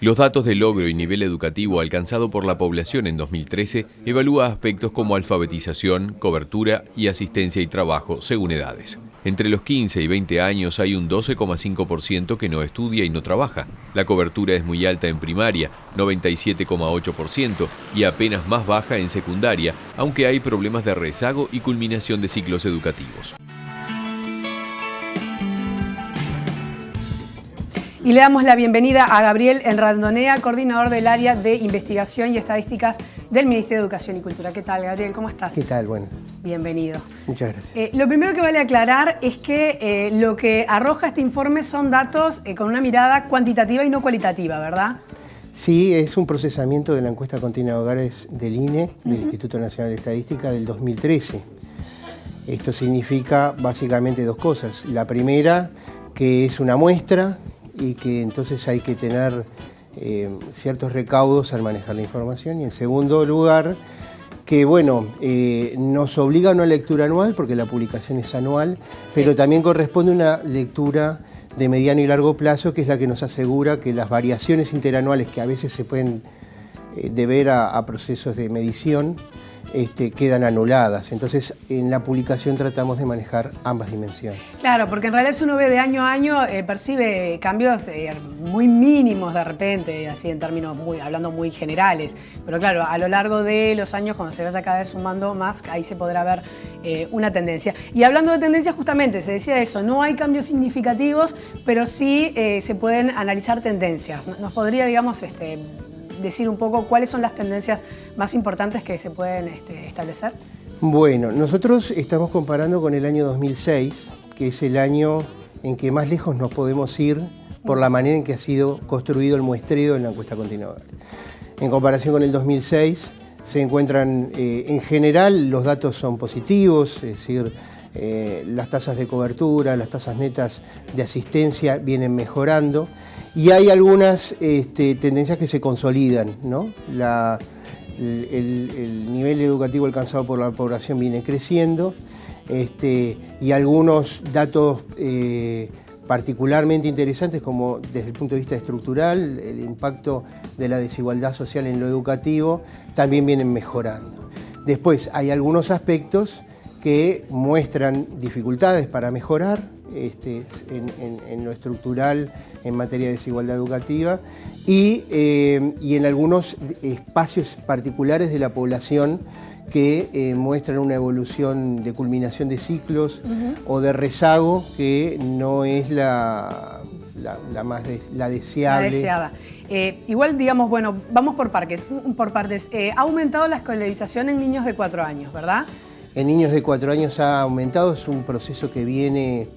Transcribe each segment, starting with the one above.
Los datos de logro y nivel educativo alcanzado por la población en 2013 evalúa aspectos como alfabetización, cobertura y asistencia y trabajo, según edades. Entre los 15 y 20 años hay un 12,5% que no estudia y no trabaja. La cobertura es muy alta en primaria, 97,8%, y apenas más baja en secundaria, aunque hay problemas de rezago y culminación de ciclos educativos. Y le damos la bienvenida a Gabriel Enrandonea, coordinador del área de investigación y estadísticas del Ministerio de Educación y Cultura. ¿Qué tal, Gabriel? ¿Cómo estás? ¿Qué tal? Buenas. Bienvenido. Muchas gracias. Lo primero que vale aclarar es que lo que arroja este informe son datos con una mirada cuantitativa y no cualitativa, ¿verdad? Sí, es un procesamiento de la encuesta continua de hogares del INE, del Instituto Nacional de Estadística, del 2013. Esto significa básicamente dos cosas. La primera, que es una muestra y que entonces hay que tener ciertos recaudos al manejar la información. Y en segundo lugar, que bueno, nos obliga a una lectura anual, porque la publicación es anual, pero también corresponde una lectura de mediano y largo plazo, que es la que nos asegura que las variaciones interanuales, que a veces se pueden deber a procesos de medición, quedan anuladas. Entonces, en la publicación tratamos de manejar ambas dimensiones. Claro, porque en realidad si uno ve de año a año, percibe cambios muy mínimos de repente, así en términos hablando muy generales. Pero claro, a lo largo de los años, cuando se vaya cada vez sumando más, ahí se podrá ver una tendencia. Y hablando de tendencias, justamente, se decía eso, no hay cambios significativos, pero sí se pueden analizar tendencias. ¿Nos podría, digamos, decir un poco cuáles son las tendencias más importantes que se pueden establecer? Bueno, nosotros estamos comparando con el año 2006, que es el año en que más lejos nos podemos ir por la manera en que ha sido construido el muestreo en la encuesta continua. En comparación con el 2006, se encuentran, en general, los datos son positivos, es decir, las tasas de cobertura, las tasas netas de asistencia vienen mejorando y hay algunas tendencias que se consolidan, ¿no? El nivel educativo alcanzado por la población viene creciendo y algunos datos particularmente interesantes, como desde el punto de vista estructural, el impacto de la desigualdad social en lo educativo, también vienen mejorando. Después hay algunos aspectos que muestran dificultades para mejorar en lo estructural en materia de desigualdad educativa y en algunos espacios particulares de la población que muestran una evolución de culminación de ciclos o de rezago que no es la deseable. La deseada. Igual, digamos, bueno, vamos por partes. Ha aumentado la escolarización en niños de 4 años, ¿verdad? En niños de 4 años ha aumentado, es un proceso que viene,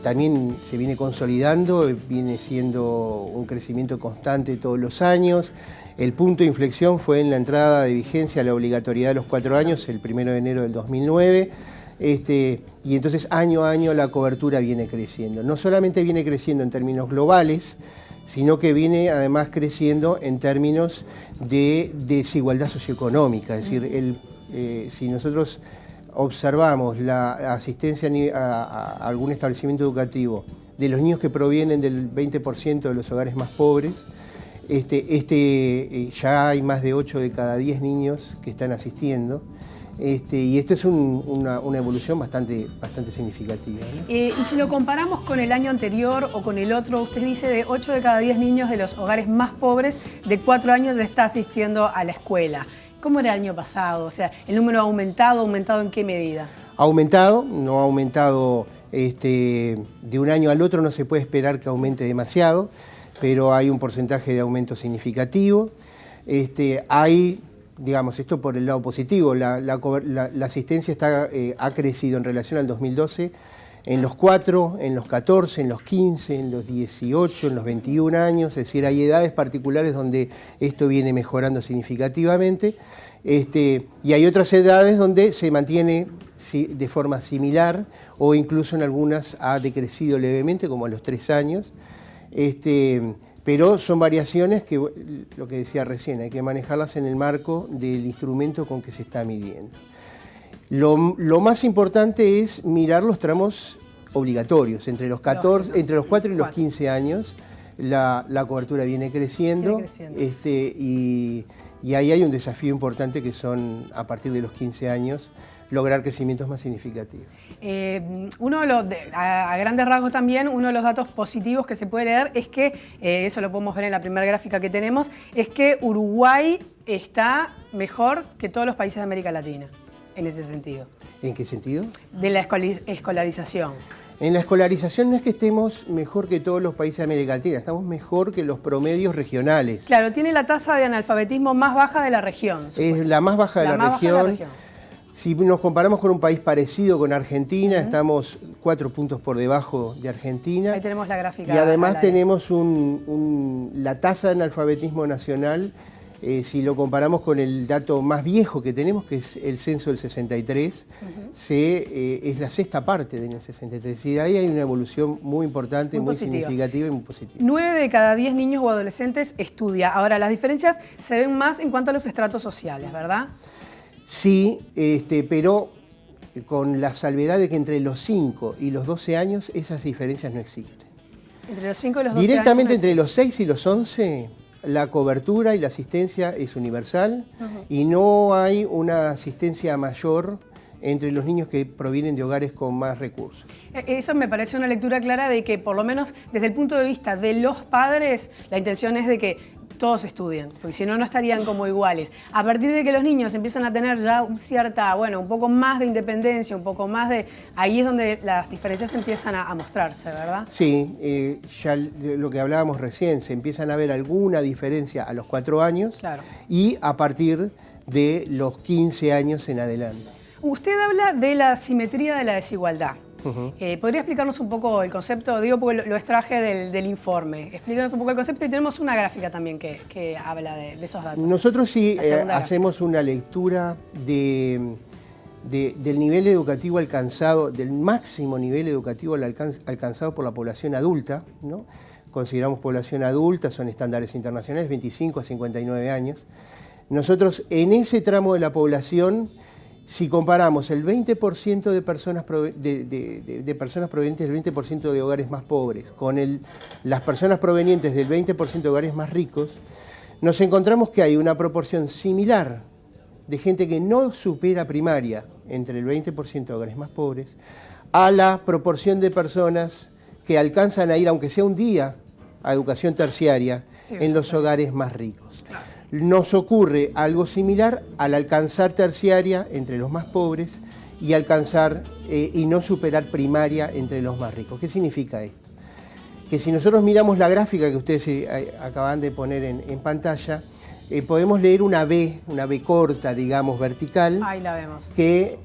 también se viene consolidando, viene siendo un crecimiento constante todos los años. El punto de inflexión fue en la entrada de vigencia a la obligatoriedad de los 4 años, el 1 de enero del 2009, y entonces año a año la cobertura viene creciendo. No solamente viene creciendo en términos globales, sino que viene además creciendo en términos de desigualdad socioeconómica, es decir, si nosotros observamos la asistencia a algún establecimiento educativo de los niños que provienen del 20% de los hogares más pobres, ya hay más de 8 de cada 10 niños que están asistiendo, y esto es una evolución bastante significativa, ¿no? Y si lo comparamos con el año anterior o con el otro, usted dice de 8 de cada 10 niños de los hogares más pobres de 4 años está asistiendo a la escuela. ¿Cómo era el año pasado? O sea, ¿el número ha aumentado en qué medida? Ha aumentado, no ha aumentado de un año al otro, no se puede esperar que aumente demasiado, pero hay un porcentaje de aumento significativo. Hay, digamos, esto por el lado positivo, la asistencia ha crecido en relación al 2012 en los 4, en los 14, en los 15, en los 18, en los 21 años, es decir, hay edades particulares donde esto viene mejorando significativamente, y hay otras edades donde se mantiene de forma similar o incluso en algunas ha decrecido levemente, como a los 3 años, pero son variaciones que, lo que decía recién, hay que manejarlas en el marco del instrumento con que se está midiendo. Lo más importante es mirar los tramos obligatorios, entre los 4 y los 15 años, la cobertura viene creciendo, y ahí hay un desafío importante que son, a partir de los 15 años, lograr crecimientos más significativos. A grandes rasgos también, uno de los datos positivos que se puede leer es que, eso lo podemos ver en la primera gráfica que tenemos, es que Uruguay está mejor que todos los países de América Latina, en ese sentido. ¿En qué sentido? De la escolarización. En la escolarización no es que estemos mejor que todos los países de América Latina, estamos mejor que los promedios regionales. Claro, tiene la tasa de analfabetismo más baja de la región. Es la más baja de la región. Si nos comparamos con un país parecido, con Argentina, estamos 4 puntos por debajo de Argentina. Ahí tenemos la gráfica. Y además tenemos la tasa de analfabetismo nacional, si lo comparamos con el dato más viejo que tenemos, que es el censo del 63, es la 6ª parte del 63. Y ahí hay una evolución muy importante, muy significativa y muy positiva. 9 de cada 10 niños o adolescentes estudia. Ahora, las diferencias se ven más en cuanto a los estratos sociales, ¿verdad? Sí, pero con la salvedad de que entre los 5 y los 12 años esas diferencias no existen. Entre los 5 y los 12 Directamente años entre los 6 y los 11, la cobertura y la asistencia es universal y no hay una asistencia mayor entre los niños que provienen de hogares con más recursos. Eso me parece una lectura clara de que, por lo menos desde el punto de vista de los padres, la intención es de que todos estudien, porque si no, no estarían como iguales. A partir de que los niños empiezan a tener ya cierta, un poco más de independencia, un poco más de... Ahí es donde las diferencias empiezan a mostrarse, ¿verdad? Sí, ya lo que hablábamos recién, se empiezan a ver alguna diferencia a los 4 años y a partir de los 15 años en adelante. Usted habla de la simetría de la desigualdad. ¿Podría explicarnos un poco el concepto? Digo porque lo extraje del informe. Explícanos un poco el concepto y tenemos una gráfica también que habla de esos datos. Nosotros sí hacemos una lectura del nivel educativo alcanzado, del máximo nivel educativo alcanzado por la población adulta, ¿no? Consideramos población adulta, son estándares internacionales, 25 a 59 años. Nosotros en ese tramo de la población, si comparamos el 20% de personas provenientes del 20% de hogares más pobres con las personas provenientes del 20% de hogares más ricos, nos encontramos que hay una proporción similar de gente que no supera primaria entre el 20% de hogares más pobres a la proporción de personas que alcanzan a ir, aunque sea un día, a educación terciaria en los hogares más ricos. Nos ocurre algo similar al alcanzar terciaria entre los más pobres y alcanzar y no superar primaria entre los más ricos. ¿Qué significa esto? Que si nosotros miramos la gráfica que ustedes acaban de poner en pantalla, podemos leer una B corta, digamos, vertical. Ahí la vemos. Que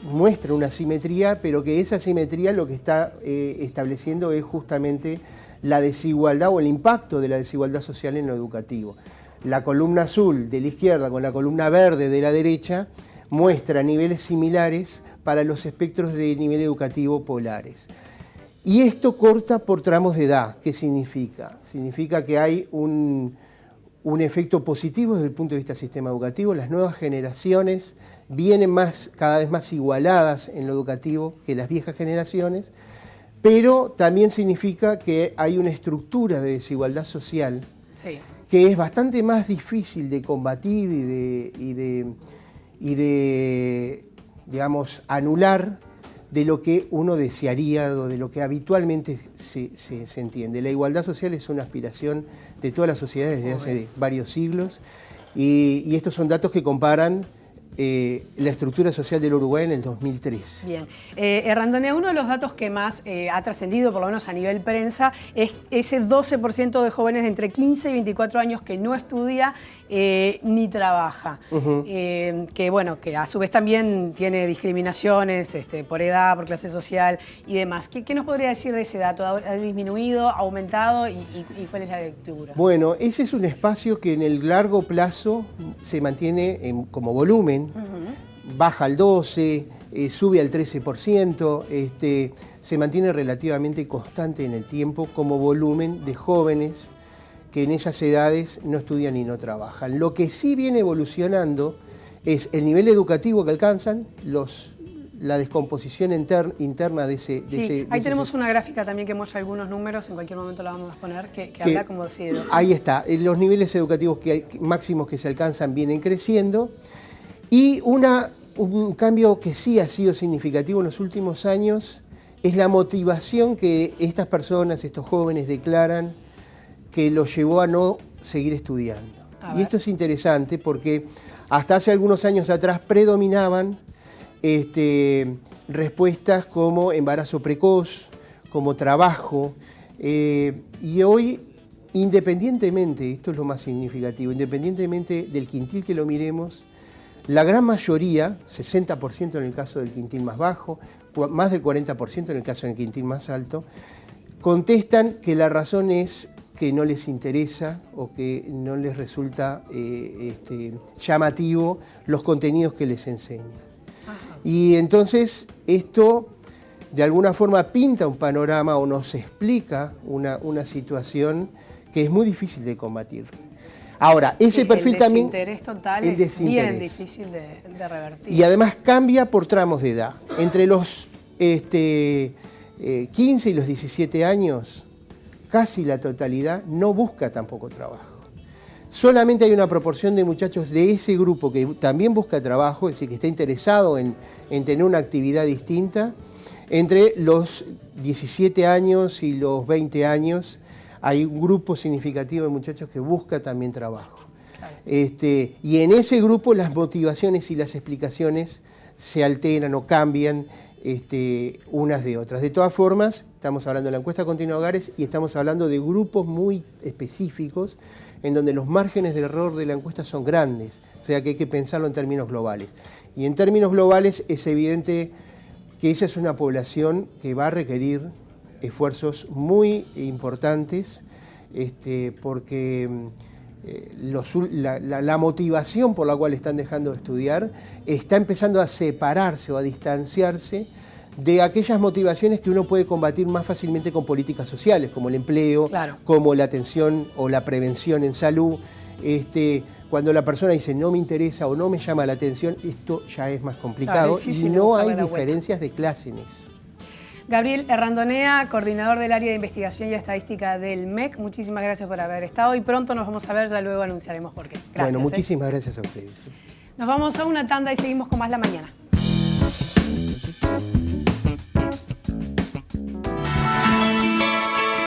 muestra una simetría, pero que esa simetría lo que está estableciendo es justamente la desigualdad o el impacto de la desigualdad social en lo educativo. La columna azul de la izquierda con la columna verde de la derecha muestra niveles similares para los espectros de nivel educativo polares. Y esto corta por tramos de edad. ¿Qué significa? Significa que hay un efecto positivo desde el punto de vista del sistema educativo. Las nuevas generaciones vienen cada vez más igualadas en lo educativo que las viejas generaciones, pero también significa que hay una estructura de desigualdad social que es bastante más difícil de combatir y de digamos, anular de lo que uno desearía o de lo que habitualmente se entiende. La igualdad social es una aspiración de todas las sociedades desde hace varios siglos y estos son datos que comparan la estructura social del Uruguay en el 2003. Bien. Randonea, uno de los datos que más ha trascendido, por lo menos a nivel prensa, es ese 12% de jóvenes de entre 15 y 24 años que no estudia ni trabaja. Que a su vez también tiene discriminaciones por edad, por clase social y demás. ¿Qué nos podría decir de ese dato? ¿Ha disminuido, ha aumentado y cuál es la lectura? Bueno, ese es un espacio que en el largo plazo se mantiene como volumen. Baja al 12%, sube al 13%, se mantiene relativamente constante en el tiempo como volumen de jóvenes que en esas edades no estudian y no trabajan. Lo que sí viene evolucionando es el nivel educativo que alcanzan, los la descomposición interna de ese... Ahí tenemos una gráfica también que muestra algunos números, en cualquier momento la vamos a poner, que habla como decía. Ahí está, los niveles educativos máximos que se alcanzan vienen creciendo, y un cambio que sí ha sido significativo en los últimos años es la motivación que estas personas, estos jóvenes declaran que los llevó a no seguir estudiando. Y esto es interesante porque hasta hace algunos años atrás predominaban respuestas como embarazo precoz, como trabajo, y hoy, independientemente, esto es lo más significativo, independientemente del quintil que lo miremos, la gran mayoría, 60% en el caso del quintil más bajo, más del 40% en el caso del quintil más alto, contestan que la razón es que no les interesa o que no les resulta llamativo los contenidos que les enseñan. Y entonces esto de alguna forma pinta un panorama o nos explica una situación que es muy difícil de combatir. Ahora, ese perfil también... El desinterés total es bien difícil de revertir. Y además cambia por tramos de edad. Entre los 15 y los 17 años, casi la totalidad no busca tampoco trabajo. Solamente hay una proporción de muchachos de ese grupo que también busca trabajo, es decir, que está interesado en tener una actividad distinta. Entre los 17 años y los 20 años hay un grupo significativo de muchachos que busca también trabajo. Claro. Y en ese grupo las motivaciones y las explicaciones se alteran o cambian unas de otras. De todas formas, estamos hablando de la encuesta continua de hogares y estamos hablando de grupos muy específicos en donde los márgenes de error de la encuesta son grandes, o sea que hay que pensarlo en términos globales. Y en términos globales es evidente que esa es una población que va a requerir esfuerzos muy importantes, porque la motivación por la cual están dejando de estudiar está empezando a separarse o a distanciarse de aquellas motivaciones que uno puede combatir más fácilmente con políticas sociales, como el empleo, claro, como la atención o la prevención en salud. Cuando la persona dice no me interesa o no me llama la atención, esto ya es más complicado, claro, y no hay diferencias de clase en eso. Gabriel Errandonea, coordinador del área de investigación y estadística del MEC, muchísimas gracias por haber estado y pronto nos vamos a ver, ya luego anunciaremos por qué. Gracias. Bueno, muchísimas gracias a ustedes. Nos vamos a una tanda y seguimos con más La Mañana.